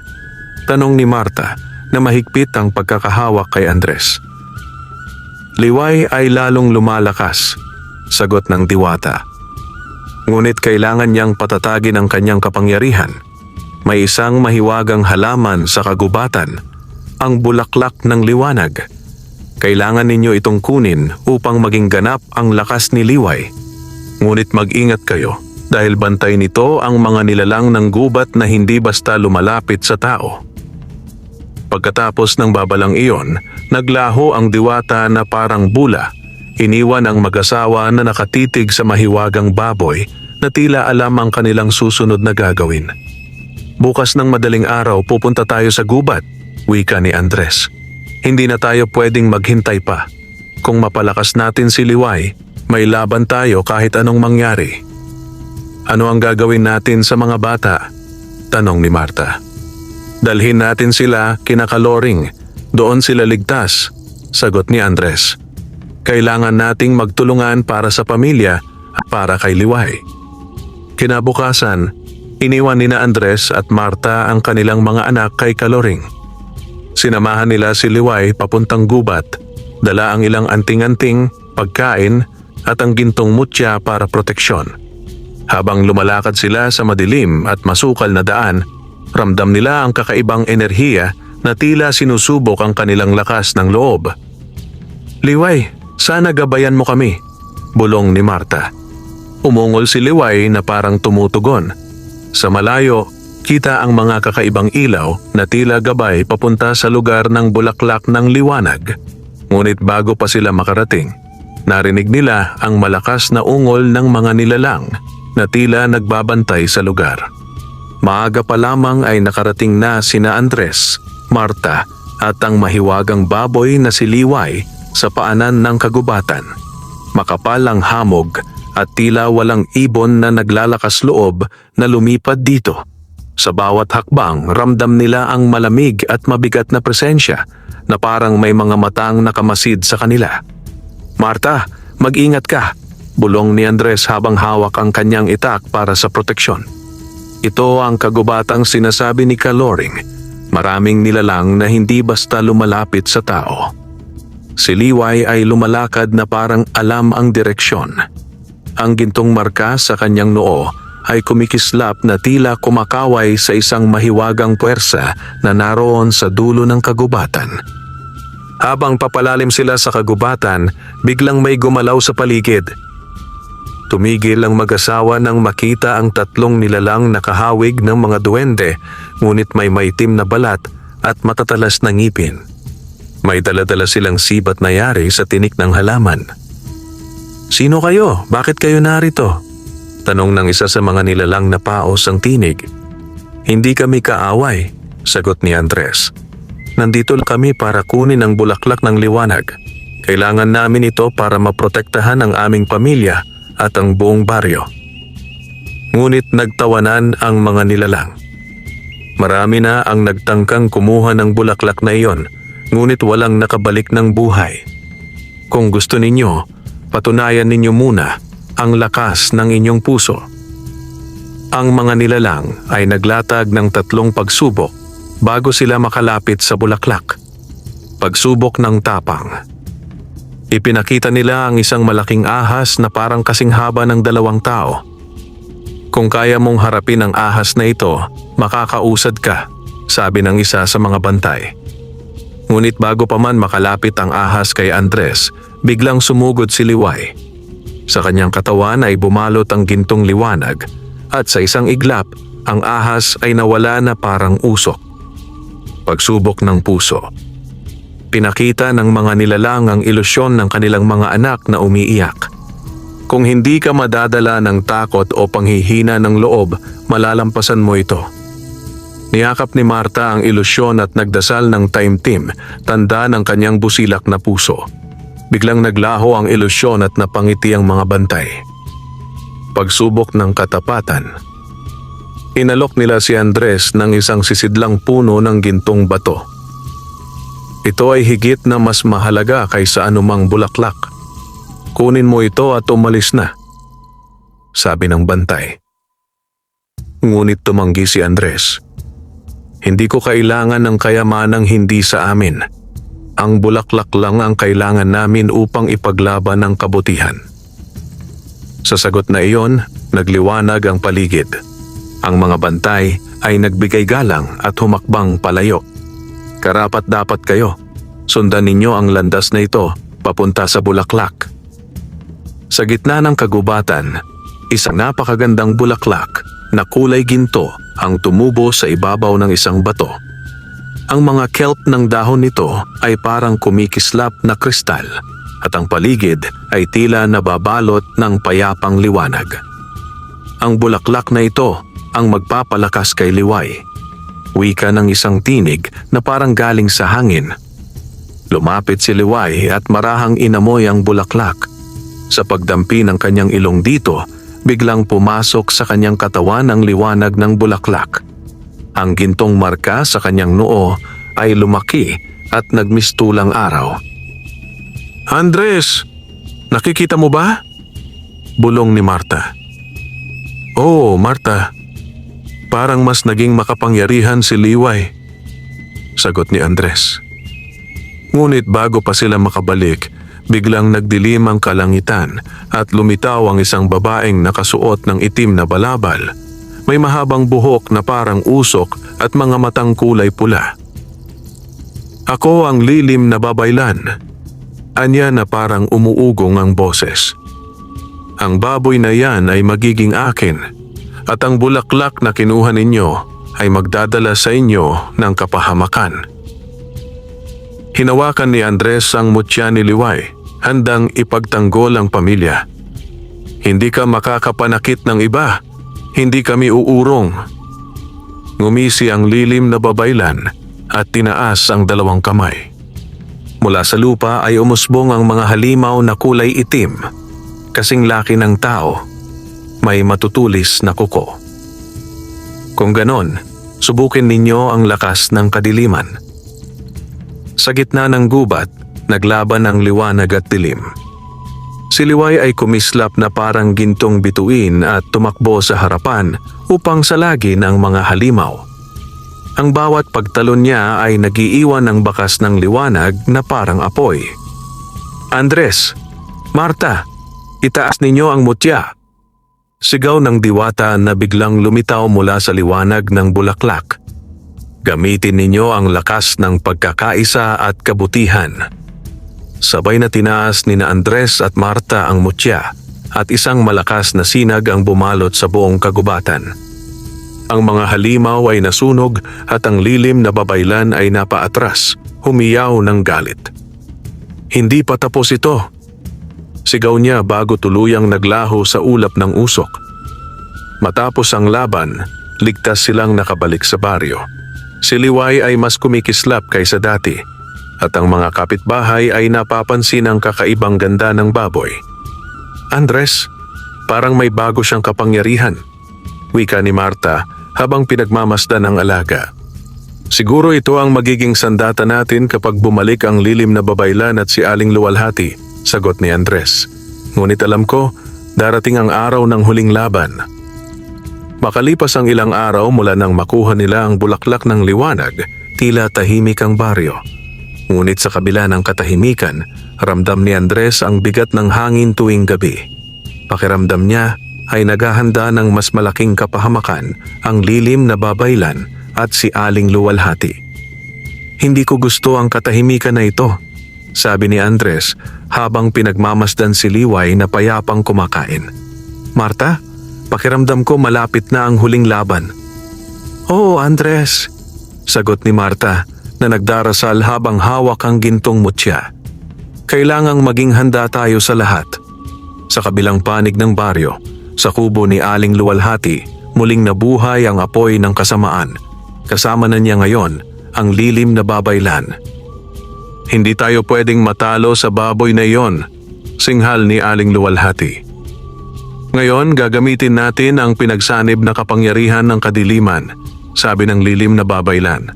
tanong ni Marta na mahigpit ang pagkakahawak kay Andres. "Liway ay lalong lumalakas," sagot ng diwata. "Ngunit kailangan niyang patatagin ang kanyang kapangyarihan. May isang mahiwagang halaman sa kagubatan, ang bulaklak ng liwanag. Kailangan ninyo itong kunin upang maging ganap ang lakas ni Liway. Ngunit mag-ingat kayo dahil bantay nito ang mga nilalang ng gubat na hindi basta lumalapit sa tao." Pagkatapos ng babalang iyon, naglaho ang diwata na parang bula. Iniwan ang mag-asawa na nakatitig sa mahiwagang baboy na tila alam ang kanilang susunod na gagawin. "Bukas ng madaling araw pupunta tayo sa gubat," wika ni Andres. "Hindi na tayo pwedeng maghintay pa. Kung mapalakas natin si Liway, may laban tayo kahit anong mangyari." "Ano ang gagawin natin sa mga bata?" tanong ni Marta. "Dalhin natin sila kina Kaloring. Doon sila ligtas," sagot ni Andres. "Kailangan nating magtulungan para sa pamilya at para kay Liway." Kinabukasan, iniwan nina Andres at Marta ang kanilang mga anak kay Kaloring. Sinamahan nila si Liway papuntang gubat, dala ang ilang anting-anting, pagkain at ang gintong mutya para proteksyon. Habang lumalakad sila sa madilim at masukal na daan, ramdam nila ang kakaibang enerhiya na tila sinusubok ang kanilang lakas ng loob. "Liway, sana gabayan mo kami," bulong ni Marta. Umungol si Liway na parang tumutugon. Sa malayo, kita ang mga kakaibang ilaw na tila gabay papunta sa lugar ng bulaklak ng liwanag. Ngunit bago pa sila makarating, narinig nila ang malakas na ungol ng mga nilalang na tila nagbabantay sa lugar. Maaga pa lamang ay nakarating na sina Andres, Marta at ang mahiwagang baboy na si Liway sa paanan ng kagubatan. Makapal ang hamog at tila walang ibon na naglalakas loob na lumipad dito. Sa bawat hakbang, ramdam nila ang malamig at mabigat na presensya na parang may mga matang nakamasid sa kanila. "Marta, mag-ingat ka," bulong ni Andres habang hawak ang kanyang itak para sa proteksyon. Ito ang kagubatang sinasabi ni Kaloring, maraming nilalang na hindi basta lumalapit sa tao. Si Liway ay lumalakad na parang alam ang direksyon. Ang gintong marka sa kanyang noo ay kumikislap na tila kumakaway sa isang mahiwagang puwersa na naroon sa dulo ng kagubatan. Habang papalalim sila sa kagubatan, biglang may gumalaw sa paligid. Tumigil ang mag-asawa nang makita ang tatlong nilalang nakahawig ng mga duwende, ngunit may maitim na balat at matatalas na ngipin. May dala-dala silang sibat na yari sa tinik ng halaman. "Sino kayo? Bakit kayo narito?" tanong ng isa sa mga nilalang na paos ang tinig. "Hindi kami kaaway," sagot ni Andres. "Nandito lang kami para kunin ang bulaklak ng liwanag. Kailangan namin ito para maprotektahan ang aming pamilya at ang buong baryo." Ngunit nagtawanan ang mga nilalang. Marami na ang nagtangkang kumuha ng bulaklak na iyon, ngunit walang nakabalik ng buhay. "Kung gusto ninyo, patunayan ninyo muna ang lakas ng inyong puso." Ang mga nilalang ay naglatag ng 3 pagsubok bago sila makalapit sa bulaklak. Pagsubok ng tapang. Ipinakita nila ang isang malaking ahas na parang kasing haba ng 2 tao. Kung kaya mong harapin ang ahas na ito, makakausad ka, sabi ng isa sa mga bantay. Ngunit bago pa man makalapit ang ahas kay Andres, biglang sumugod si Liway. Sa kanyang katawan ay bumalot ang gintong liwanag at sa isang iglap, ang ahas ay nawala na parang usok. Pagsubok ng puso. Pinakita ng mga nilalang ang ilusyon ng kanilang mga anak na umiiyak. Kung hindi ka madadala ng takot o panghihina ng loob, malalampasan mo ito. Niyakap ni Marta ang ilusyon at nagdasal ng taimtim, tanda ng kanyang busilak na puso. Biglang naglaho ang ilusyon at napangiti ang mga bantay. Pagsubok ng katapatan. Inalok nila si Andres ng isang sisidlang puno ng gintong bato. Ito ay higit na mas mahalaga kaysa anumang bulaklak. Kunin mo ito at umalis na, sabi ng bantay. Ngunit tumanggi si Andres. Hindi ko kailangan ng kayamanang hindi sa amin. Ang bulaklak lang ang kailangan namin upang ipaglaban ang kabutihan. Sa sagot na iyon, nagliwanag ang paligid. Ang mga bantay ay nagbigay galang at humakbang palayo. Karapat dapat kayo. Sundan ninyo ang landas na ito papunta sa bulaklak. Sa gitna ng kagubatan, isang napakagandang bulaklak na kulay ginto ang tumubo sa ibabaw ng isang bato. Ang mga kelp ng dahon nito ay parang kumikislap na kristal at ang paligid ay tila nababalot ng payapang liwanag. Ang bulaklak na ito ang magpapalakas kay Liway. Wika ng isang tinig na parang galing sa hangin. Lumapit si Liway at marahang inamoy ang bulaklak. Sa pagdampi ng kanyang ilong dito, biglang pumasok sa kanyang katawan ang liwanag ng bulaklak. Ang gintong marka sa kanyang noo ay lumaki at nagmistulang araw. Andres, nakikita mo ba? Bulong ni Marta. Oo, Marta. Parang mas naging makapangyarihan si Liway, sagot ni Andres. Ngunit bago pa sila makabalik, biglang nagdilim ang kalangitan at lumitaw ang isang babaeng nakasuot ng itim na balabal. May mahabang buhok na parang usok at mga matang kulay pula. Ako ang lilim na babaylan. Anya na parang umuugong ang boses. Ang baboy na yan ay magiging akin at ang bulaklak na kinuha ninyo ay magdadala sa inyo ng kapahamakan. Hinawakan ni Andres ang mutya ni Liway, handang ipagtanggol ang pamilya. Hindi ka makakapanakit ng iba. Hindi kami uurong. Ngumisi ang lilim na babaylan at tinaas ang 2 kamay. Mula sa lupa ay umusbong ang mga halimaw na kulay itim. Kasing laki ng tao, may matutulis na kuko. Kung ganon, subukin ninyo ang lakas ng kadiliman. Sa gitna ng gubat, naglaban ang liwanag at dilim. Si Liway ay kumislap na parang gintong bituin at tumakbo sa harapan upang salagin ang mga halimaw. Ang bawat pagtalon niya ay nagiiwan ng bakas ng liwanag na parang apoy. Andres, Marta, itaas ninyo ang mutya. Sigaw ng diwata na biglang lumitaw mula sa liwanag ng bulaklak. Gamitin ninyo ang lakas ng pagkakaisa at kabutihan. Sabay na tinaas ni Andres at Marta ang mutya at isang malakas na sinag ang bumalot sa buong kagubatan. Ang mga halimaw ay nasunog at ang lilim na babaylan ay napaatras, humiyaw ng galit. Hindi pa tapos ito. Sigaw niya bago tuluyang naglaho sa ulap ng usok. Matapos ang laban, ligtas silang nakabalik sa baryo. Si Liway ay mas kumikislap kaysa dati. At ang mga kapitbahay ay napapansin ang kakaibang ganda ng baboy. Andres, parang may bago siyang kapangyarihan, wika ni Marta habang pinagmamasdan ang alaga. Siguro ito ang magiging sandata natin kapag bumalik ang lilim na babaylan at si Aling Luwalhati, sagot ni Andres. Ngunit alam ko, darating ang araw ng huling laban. Makalipas ang ilang araw mula nang makuha nila ang bulaklak ng liwanag, tila tahimik ang baryo. Ngunit sa kabila ng katahimikan, ramdam ni Andres ang bigat ng hangin tuwing gabi. Pakiramdam niya ay naghahanda ng mas malaking kapahamakan ang lilim na babaylan at si Aling Luwalhati. "Hindi ko gusto ang katahimikan na ito," sabi ni Andres habang pinagmamasdan si Liway na payapang kumakain. "Marta, pakiramdam ko malapit na ang huling laban." "Oo, Andres," sagot ni Marta na nagdarasal habang hawak ang gintong mutya. "Kailangang maging handa tayo sa lahat." Sa kabilang panig ng baryo, sa kubo ni Aling Luwalhati, muling nabuhay ang apoy ng kasamaan. Kasama na niya ngayon ang lilim na babaylan. "Hindi tayo pwedeng matalo sa baboy na iyon," singhal ni Aling Luwalhati. "Ngayon gagamitin natin ang pinagsanib na kapangyarihan ng kadiliman," sabi ng lilim na babaylan.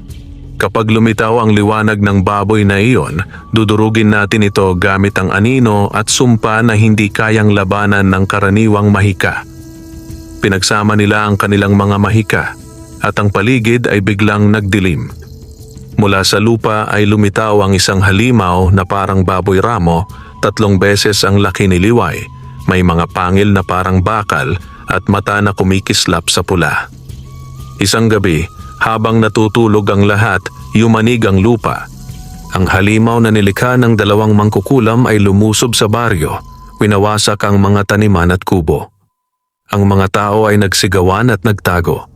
"Kapag lumitaw ang liwanag ng baboy na iyon, dudurugin natin ito gamit ang anino at sumpa na hindi kayang labanan ng karaniwang mahika." Pinagsama nila ang kanilang mga mahika at ang paligid ay biglang nagdilim. Mula sa lupa ay lumitaw ang isang halimaw na parang baboy ramo, 3 beses ang laki ni Liway. May mga pangil na parang bakal at mata na kumikislap sa pula. Isang gabi, habang natutulog ang lahat, yumanig ang lupa. Ang halimaw na nilikha ng 2 mangkukulam ay lumusob sa baryo, winawasak ang mga taniman at kubo. Ang mga tao ay nagsigawan at nagtago.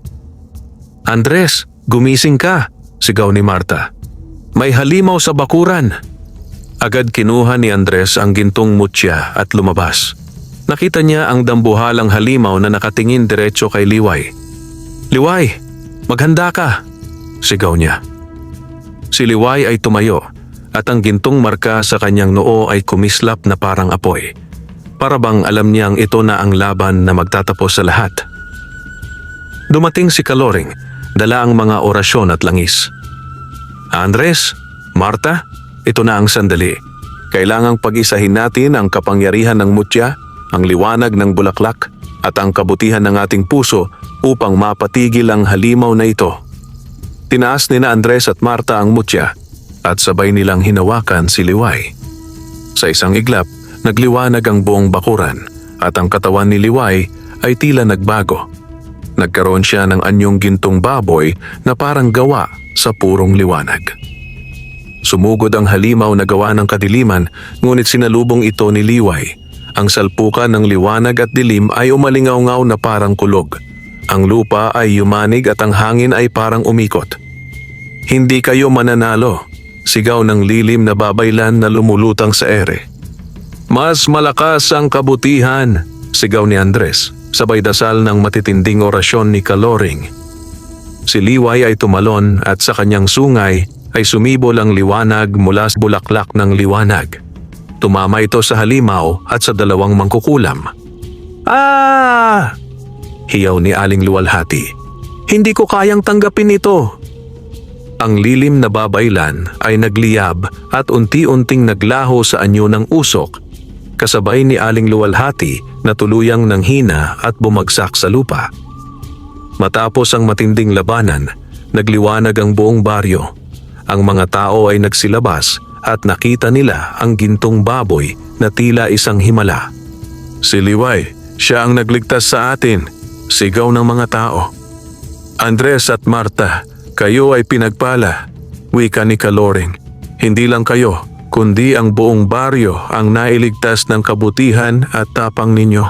"Andres, gumising ka!" sigaw ni Marta. "May halimaw sa bakuran!" Agad kinuha ni Andres ang gintong mutya at lumabas. Nakita niya ang dambuhalang halimaw na nakatingin diretso kay Liway. "Liway, maghanda ka!" sigaw niya. Si Liway ay tumayo at ang gintong marka sa kanyang noo ay kumislap na parang apoy. Para bang alam niyang ito na ang laban na magtatapos sa lahat. Dumating si Kaloring, dala ang mga orasyon at langis. "Andres, Marta, ito na ang sandali. Kailangang pag-isahin natin ang kapangyarihan ng mutya, ang liwanag ng bulaklak, at ang kabutihan ng ating puso upang mapatigil ang halimaw na ito." Tinaas ni na Andres at Marta ang mutya at sabay nilang hinawakan si Liway. Sa isang iglap, nagliwanag ang buong bakuran at ang katawan ni Liway ay tila nagbago. Nagkaroon siya ng anyong gintong baboy na parang gawa sa purong liwanag. Sumugod ang halimaw na gawa ng kadiliman, ngunit sinalubong ito ni Liway. Ang salpukan ng liwanag at dilim ay umalingaw-ngaw na parang kulog. Ang lupa ay yumanig at ang hangin ay parang umikot. "Hindi kayo mananalo," sigaw ng lilim na babaylan na lumulutang sa ere. "Mas malakas ang kabutihan," sigaw ni Andres, sabay dasal ng matitinding orasyon ni Kaloring. Si Liway ay tumalon at sa kanyang sungay ay sumibol ang liwanag mula sa bulaklak ng liwanag. Tumama ito sa halimaw at sa 2 mangkukulam. "Ah!" hiyaw ni Aling Luwalhati. "Hindi ko kayang tanggapin ito." Ang lilim na babaylan ay nagliyab at unti-unting naglaho sa anyo ng usok, kasabay ni Aling Luwalhati na tuluyang nanghina at bumagsak sa lupa. Matapos ang matinding labanan, nagliwanag ang buong baryo. Ang mga tao ay nagsilabas at nakita nila ang gintong baboy na tila isang himala. "Si Liway, siya ang nagligtas sa atin," sigaw ng mga tao. "Andres at Marta, kayo ay pinagpala," wika ni Kaloring. "Hindi lang kayo, kundi ang buong baryo ang nailigtas ng kabutihan at tapang ninyo."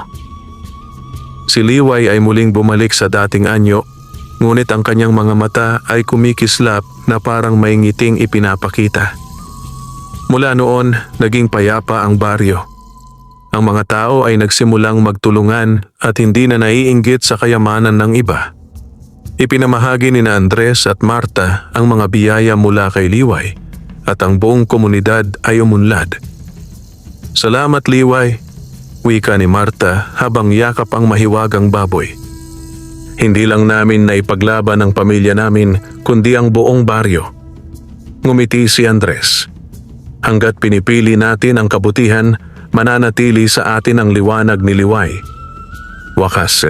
Si Liway ay muling bumalik sa dating anyo, ngunit ang kanyang mga mata ay kumikislap na parang may ngiting ipinapakita. Mula noon, naging payapa ang baryo. Ang mga tao ay nagsimulang magtulungan at hindi na naiinggit sa kayamanan ng iba. Ipinamahagi ni na Andres at Marta ang mga biyaya mula kay Liway at ang buong komunidad ay umunlad. "Salamat, Liway," wika ni Marta habang yakap ang mahiwagang baboy. "Hindi lang namin naipaglaban ang pamilya namin, kundi ang buong baryo." Ngumiti si Andres. "Hanggat pinipili natin ang kabutihan, mananatili sa atin ang liwanag ni Liway." Wakas,